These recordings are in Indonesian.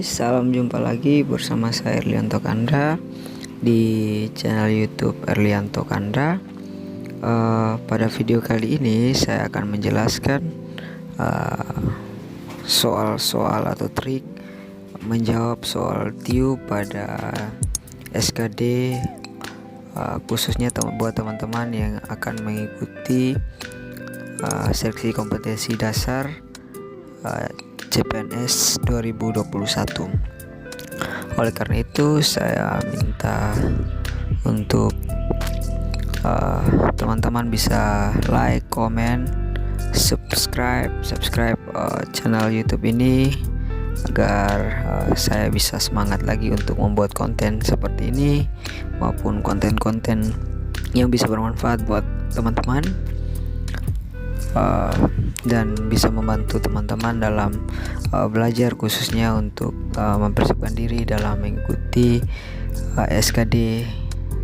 Salam jumpa lagi bersama saya Erlianto Kandra di channel YouTube Erlianto Kandra. Pada video kali ini saya akan menjelaskan soal-soal atau trik menjawab soal TIU pada SKD, khususnya buat teman-teman yang akan mengikuti seleksi kompetensi dasar CPNS 2021. Oleh karena itu saya minta untuk teman-teman bisa like, comment, subscribe channel YouTube ini agar saya bisa semangat lagi untuk membuat konten seperti ini maupun konten-konten yang bisa bermanfaat buat teman-teman dan bisa membantu teman-teman dalam belajar, khususnya untuk mempersiapkan diri dalam mengikuti SKD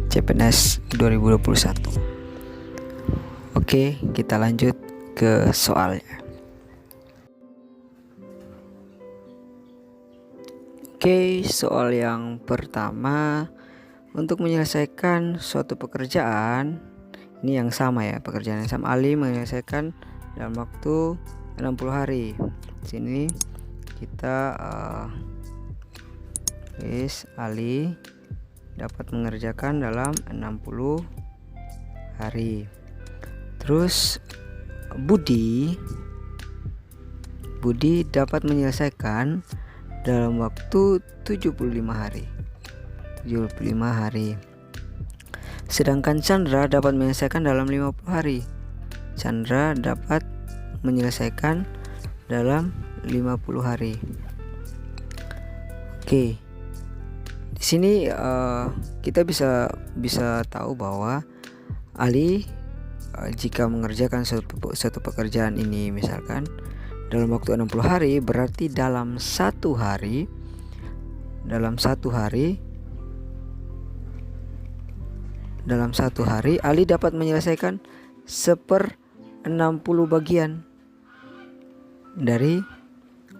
CPNS 2021. Oke, kita lanjut ke soalnya. Oke, soal yang pertama, untuk menyelesaikan suatu pekerjaan, ini yang sama ya, pekerjaan yang sama. Ali menyelesaikan dalam waktu 60 hari. Di sini kita Ali dapat mengerjakan dalam 60 hari. Terus Budi dapat menyelesaikan dalam waktu 75 hari. Sedangkan Chandra dapat menyelesaikan dalam 50 hari. Chandra dapat menyelesaikan dalam 50 hari. Oke. Di sini kita bisa tahu bahwa Ali jika mengerjakan suatu pekerjaan ini misalkan dalam waktu 60 hari, berarti dalam satu hari Ali dapat menyelesaikan 1/60 bagian dari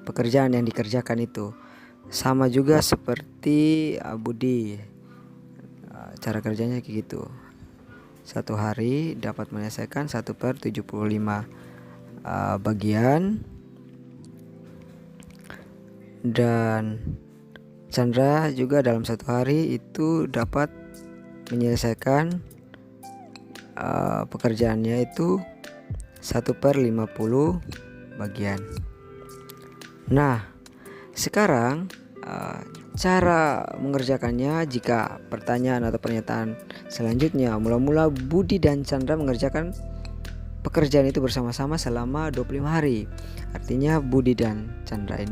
pekerjaan yang dikerjakan itu. Sama juga seperti Budi, cara kerjanya kayak gitu. Satu hari dapat menyelesaikan 1/75 bagian. Dan Chandra juga dalam satu hari itu dapat menyelesaikan pekerjaannya itu 1/50 bagian. Nah, sekarang cara mengerjakannya, jika pertanyaan atau pernyataan selanjutnya, mula-mula Budi dan Chandra mengerjakan pekerjaan itu bersama-sama selama 25 hari. Artinya Budi dan Chandra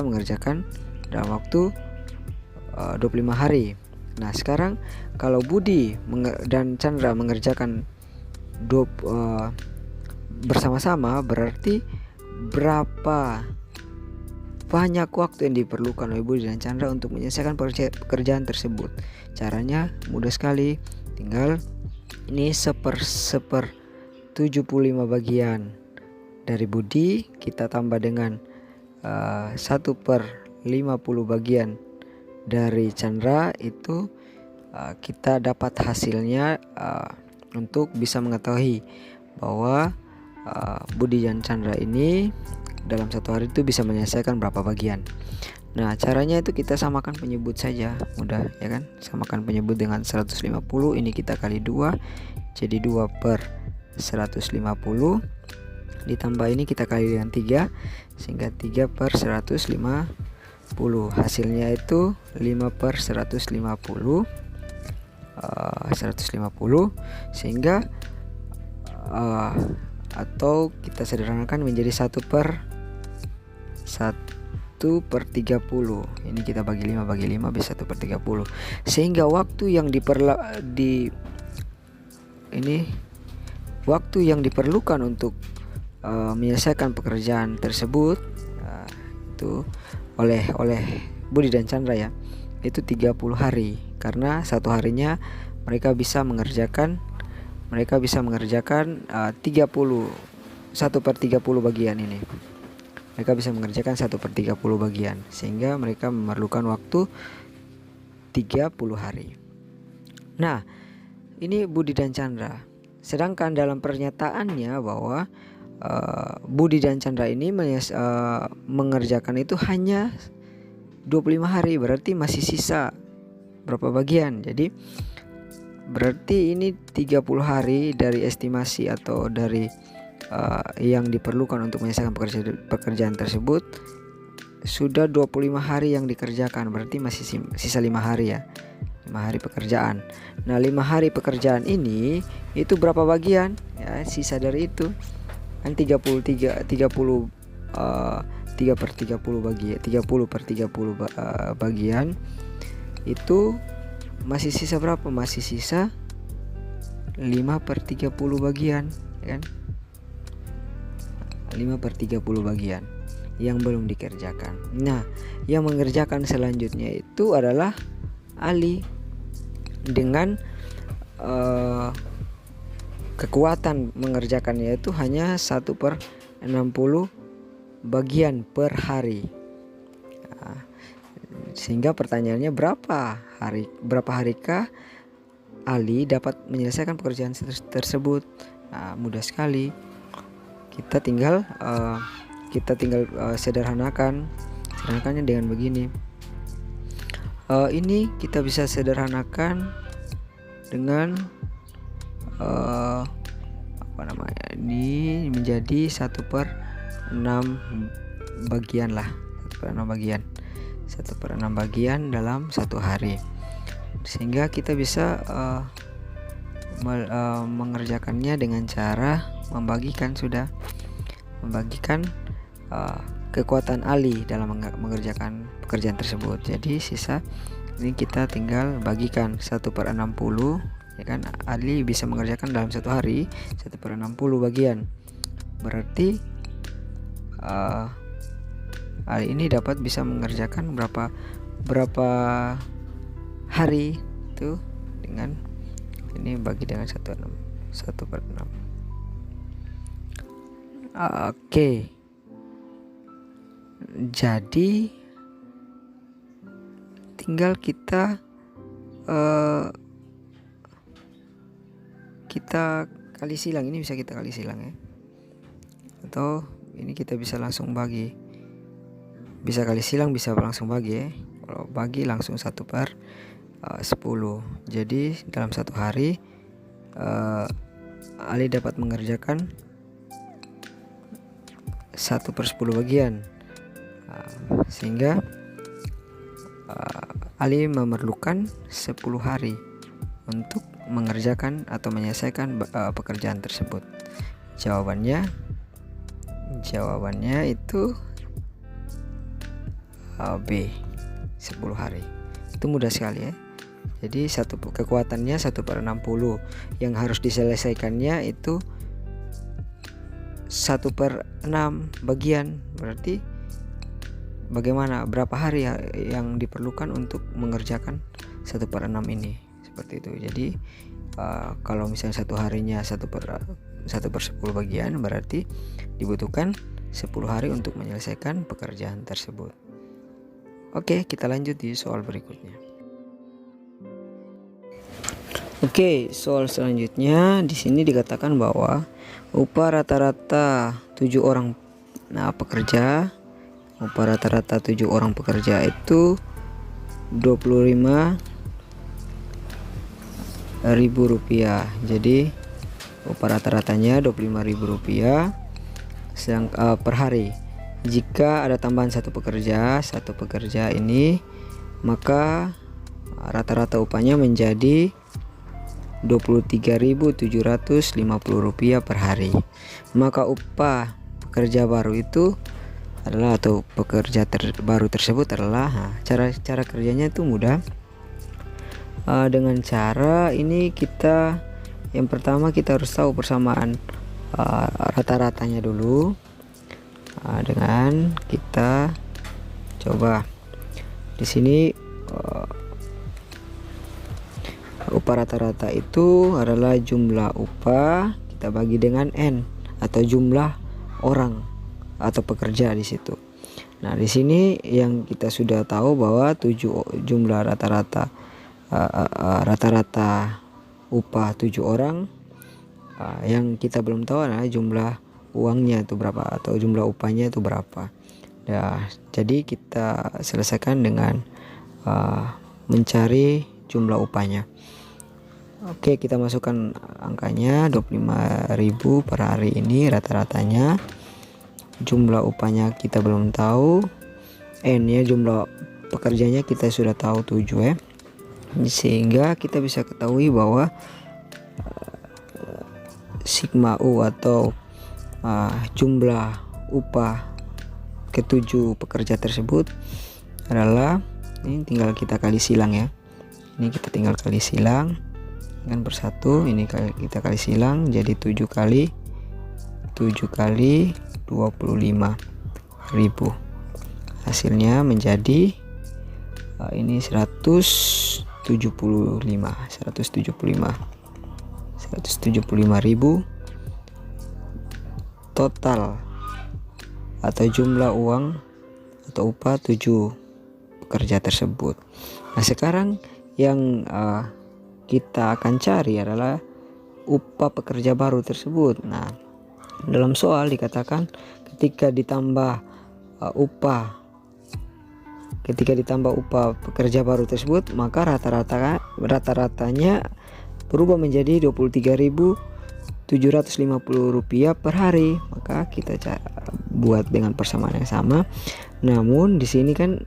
mengerjakan dalam waktu 25 hari. Nah, sekarang kalau Budi dan Chandra mengerjakan bersama-sama, berarti berapa banyak waktu yang diperlukan oleh Budi dan Chandra untuk menyelesaikan pekerjaan tersebut. Caranya mudah sekali, tinggal ini 1/75 bagian dari Budi kita tambah dengan 1/50 bagian dari Chandra, itu kita dapat hasilnya untuk bisa mengetahui bahwa Budi dan Chandra ini dalam satu hari itu bisa menyelesaikan berapa bagian. Nah, caranya itu kita samakan penyebut saja, mudah ya kan? Samakan penyebut dengan 150, ini kita kali 2, jadi 2/150, ditambah ini kita kali dengan 3, sehingga 3/150. Hasilnya itu 5/150, 150, sehingga atau kita sederhanakan menjadi 1/30. Ini kita bagi 5 bisa 1/30, sehingga waktu yang diperlukan untuk menyelesaikan pekerjaan tersebut itu oleh Budi dan Chandra ya, itu 30 hari, karena satu harinya mereka bisa mengerjakan 1/30 bagian ini. mereka bisa mengerjakan 1/30 bagian, sehingga mereka memerlukan waktu 30 hari. Nah, ini Budi dan Chandra. Sedangkan dalam pernyataannya bahwa Budi dan Chandra ini mengerjakan itu hanya 25 hari, berarti masih sisa berapa bagian. Jadi berarti ini 30 hari dari estimasi atau dari yang diperlukan untuk menyelesaikan pekerjaan tersebut sudah 25 hari yang dikerjakan, berarti masih sisa 5 hari ya, 5 hari pekerjaan. Nah 5 hari pekerjaan ini itu berapa bagian ya, sisa dari itu kan 3 per 30 bagian itu masih sisa berapa? Masih sisa 5/30 bagian kan, 5/30 bagian yang belum dikerjakan. Nah, yang mengerjakan selanjutnya itu adalah Ali dengan kekuatan mengerjakannya itu hanya 1/60 bagian per hari. Nah, sehingga pertanyaannya berapa harikah Ali dapat menyelesaikan pekerjaan tersebut? Nah, mudah sekali. Kita tinggal sederhanakannya dengan begini. Ini kita bisa sederhanakan dengan ini menjadi 1/6 bagian lah, 1/6 bagian dalam satu hari, sehingga kita bisa mengerjakannya dengan cara membagikan kekuatan Ali dalam mengerjakan pekerjaan tersebut. Jadi sisa ini kita tinggal bagikan 1/60 ya kan. Ali bisa mengerjakan dalam satu hari 1/60 bagian, berarti Ali ini dapat bisa mengerjakan berapa hari itu dengan ini bagi dengan 1/6. Oke. Jadi tinggal kita kali silang. Ini bisa kita kali silang ya, atau ini kita bisa langsung bagi, bisa kali silang, bisa langsung bagi ya. Kalau bagi langsung 1/10. Jadi dalam satu hari Ali dapat mengerjakan 1/10 bagian, sehingga Ali memerlukan 10 hari untuk mengerjakan atau menyelesaikan pekerjaan tersebut. Jawabannya itu B, 10 hari. Itu mudah sekali ya. Jadi kekuatannya 1/60, yang harus diselesaikannya itu 1/6 bagian. Berarti bagaimana, berapa hari yang diperlukan untuk mengerjakan 1/6 ini, seperti itu. Jadi kalau misalnya satu harinya 1/10 bagian, berarti dibutuhkan 10 hari untuk menyelesaikan pekerjaan tersebut. Oke, kita lanjut di soal berikutnya. Oke, soal selanjutnya di sini dikatakan bahwa upah rata-rata 7 orang pekerja itu 25.000 rupiah. Jadi upah rata-ratanya 25.000 rupiah per hari. Jika ada tambahan satu pekerja ini, maka rata-rata upahnya menjadi 23.750 rupiah per hari. Maka upah pekerja baru itu adalah, atau pekerja baru tersebut adalah, cara kerjanya itu mudah. Dengan cara ini yang pertama kita harus tahu persamaan rata-ratanya dulu. Dengan kita coba di sini upah rata-rata itu adalah jumlah upah kita bagi dengan N, atau jumlah orang atau pekerja di situ. Nah, di sini yang kita sudah tahu bahwa jumlah rata-rata upah 7 orang. Yang kita belum tahu adalah jumlah uangnya itu berapa atau jumlah upahnya itu berapa. Nah, jadi kita selesaikan dengan mencari jumlah upahnya. Oke, kita masukkan angkanya 25.000 per hari ini rata-ratanya. Jumlah upahnya kita belum tahu. N ya, jumlah pekerjanya kita sudah tahu 7 ya. Sehingga kita bisa ketahui bahwa sigma U atau jumlah upah ke-7 pekerja tersebut adalah, ini tinggal kita kali silang ya. Ini kita tinggal kali silang kan per 1, ini kita kali silang jadi 7 kali 25.000. Hasilnya menjadi ini 175.000 total atau jumlah uang atau upah 7 pekerja tersebut. Nah, sekarang yang kita akan cari adalah upah pekerja baru tersebut. Nah, dalam soal dikatakan ketika ditambah upah pekerja baru tersebut, maka rata-ratanya berubah menjadi Rp23.750 per hari. Maka kita buat dengan persamaan yang sama. Namun di sini kan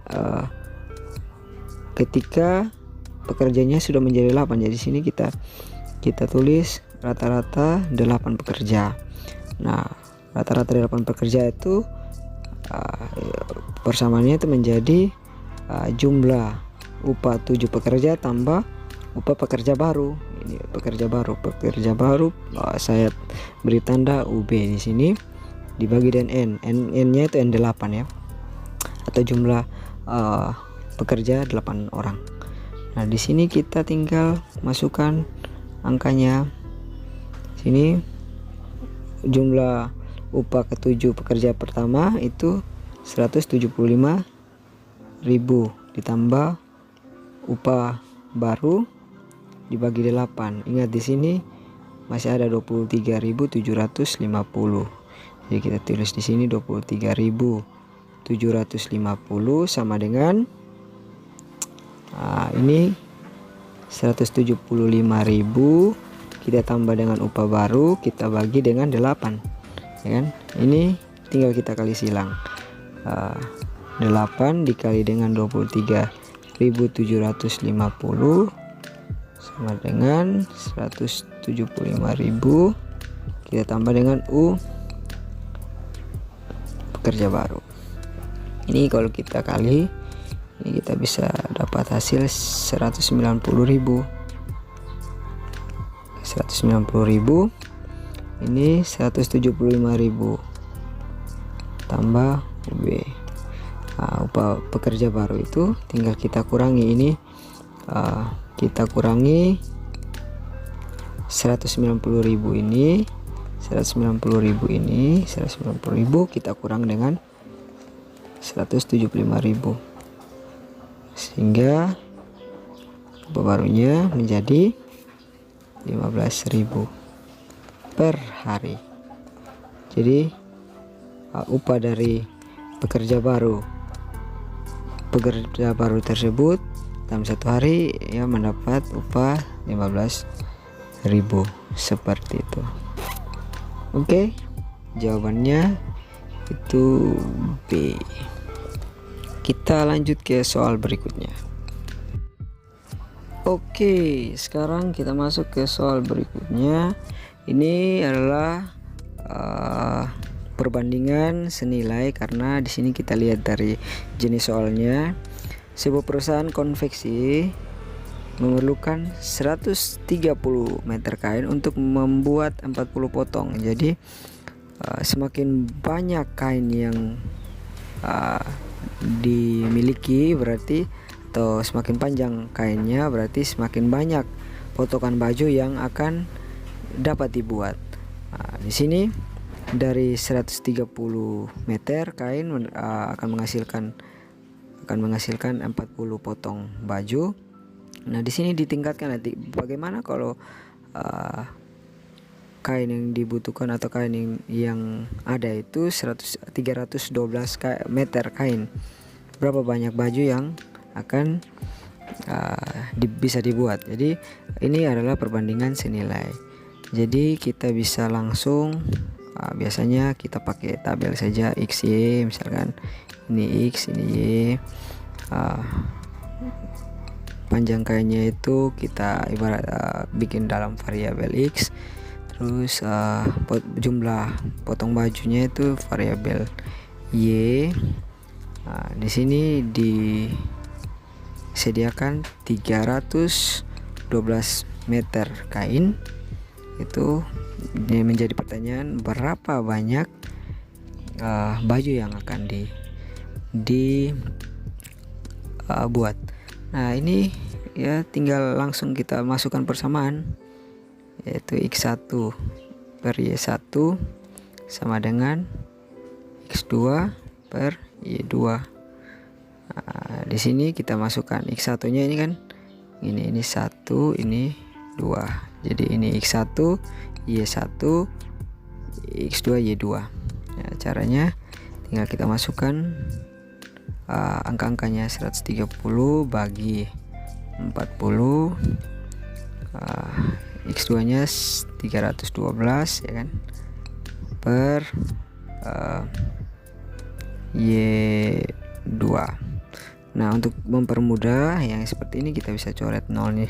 ketika pekerjanya sudah menjadi 8, jadi sini kita tulis rata-rata 8 pekerja. Nah, rata-rata 8 pekerja itu persamaannya itu menjadi jumlah upah 7 pekerja tambah upah pekerja baru. Ini pekerja baru saya beri tanda UB di sini dibagi dengan N-nya itu N8 ya, atau jumlah pekerja 8 orang. Nah, di sini kita tinggal masukkan angkanya. Sini jumlah upah ke-7 pekerja pertama itu 175.000 ditambah upah baru dibagi 8. Ingat di sini masih ada 23.750. Jadi kita tulis di sini 23.750 sama dengan ini 175.000 kita tambah dengan upah baru kita bagi dengan 8 ya kan. Ini tinggal kita kali silang. 8 dikali dengan 23.750 sama dengan 175.000 kita tambah dengan U pekerja baru. Ini kalau kita kali, ini kita bisa dapat hasil 190.000. Ini 175.000 tambah UB. Nah, upah pekerja baru itu tinggal kita kurangi ini, kita kurangi 190.000 ini, 190.000 ini, 190.000 kita kurang dengan 175.000 sehingga upah barunya menjadi 15.000 per hari. Jadi upah dari pekerja baru tersebut dalam 1 hari ya mendapat upah 15.000 seperti itu. Oke, jawabannya itu B. Kita lanjut ke soal berikutnya. Oke, sekarang kita masuk ke soal berikutnya. Ini adalah perbandingan senilai, karena di sini kita lihat dari jenis soalnya. Sebuah perusahaan konveksi memerlukan 130 meter kain untuk membuat 40 potong. Jadi semakin banyak kain yang dimiliki berarti, atau semakin panjang kainnya berarti semakin banyak potongan baju yang akan dapat dibuat. Nah, di sini dari 130 meter kain akan menghasilkan 40 potong baju. Nah, di sini ditingkatkan nanti bagaimana kalau kain yang dibutuhkan atau kain yang ada itu 312 meter kain. Berapa banyak baju yang akan bisa dibuat. Jadi ini adalah perbandingan senilai. Jadi kita bisa langsung biasanya kita pakai tabel saja XY, misalkan ini X, ini Y. Panjang kainnya itu kita ibarat bikin dalam variabel X, terus jumlah potong bajunya itu variabel Y. Di sini disediakan 312 meter kain. Itu menjadi pertanyaan, berapa banyak baju yang akan dibuat. Nah, ini ya tinggal langsung kita masukkan persamaan, yaitu X1 per Y1 sama dengan X2 per Y2. Di sini kita masukkan X1 nya ini kan ini 1, ini 2. Jadi ini X1, Y1, X2, Y2. Nah, caranya tinggal kita masukkan angka-angkanya 130 bagi 40, X2 nya 312 ya kan, per Y2. Nah, untuk mempermudah yang seperti ini kita bisa coret nolnya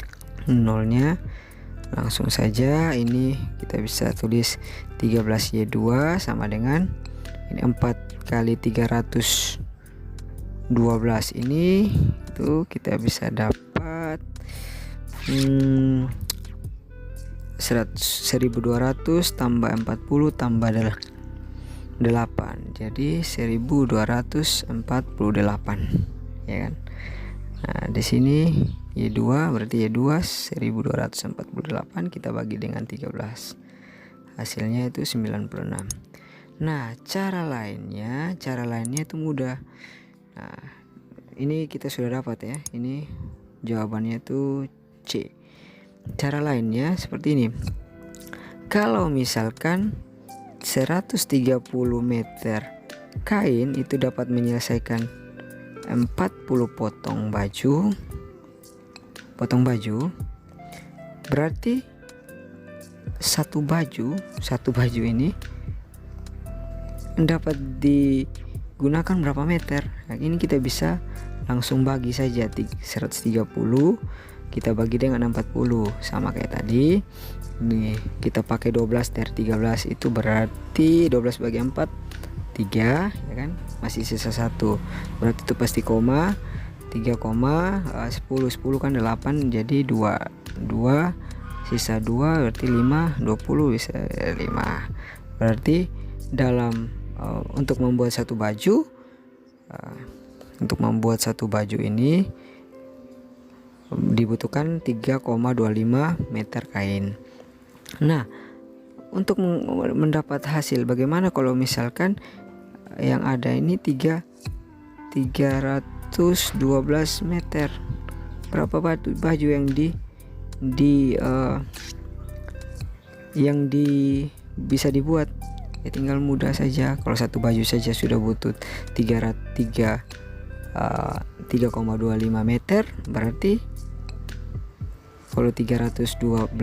langsung saja. Ini kita bisa tulis 13Y2 sama dengan ini 4 kali 312 ini, itu kita bisa dapat 1200 tambah 40 tambah 8, jadi 1248 ya kan. Nah, di sini Y2 berarti Y2 1248 kita bagi dengan 13, hasilnya itu 96. Nah, cara lainnya itu mudah. Nah, ini kita sudah dapat ya, ini jawabannya itu C. Cara lainnya seperti ini. Kalau misalkan 130 meter kain itu dapat menyelesaikan 40 potong baju, berarti satu baju ini dapat digunakan berapa meter. Nah, ini kita bisa langsung bagi saja 130 kita bagi dengan 40, sama kayak tadi. Nih, kita pakai 12 dari 13, itu berarti 12 bagi 4 3 ya kan, masih sisa 1, berarti itu pasti koma 3, 10 kan 8, jadi 2 sisa 2 berarti 5, 20 bisa 5. Berarti dalam untuk membuat satu baju ini dibutuhkan 3,25 meter kain. Nah, untuk mendapat hasil bagaimana kalau misalkan yang ada ini 312 meter, berapa baju yang bisa dibuat? Ya tinggal mudah saja. Kalau satu baju saja sudah butuh 3,25 meter, berarti kalau 312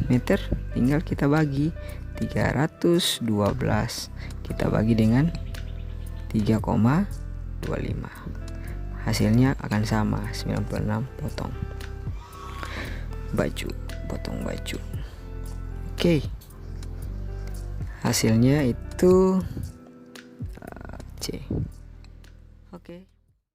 meter tinggal kita bagi 312, kita bagi dengan 3,25, hasilnya akan sama, 96 potong baju. Oke, hasilnya itu C. Oke.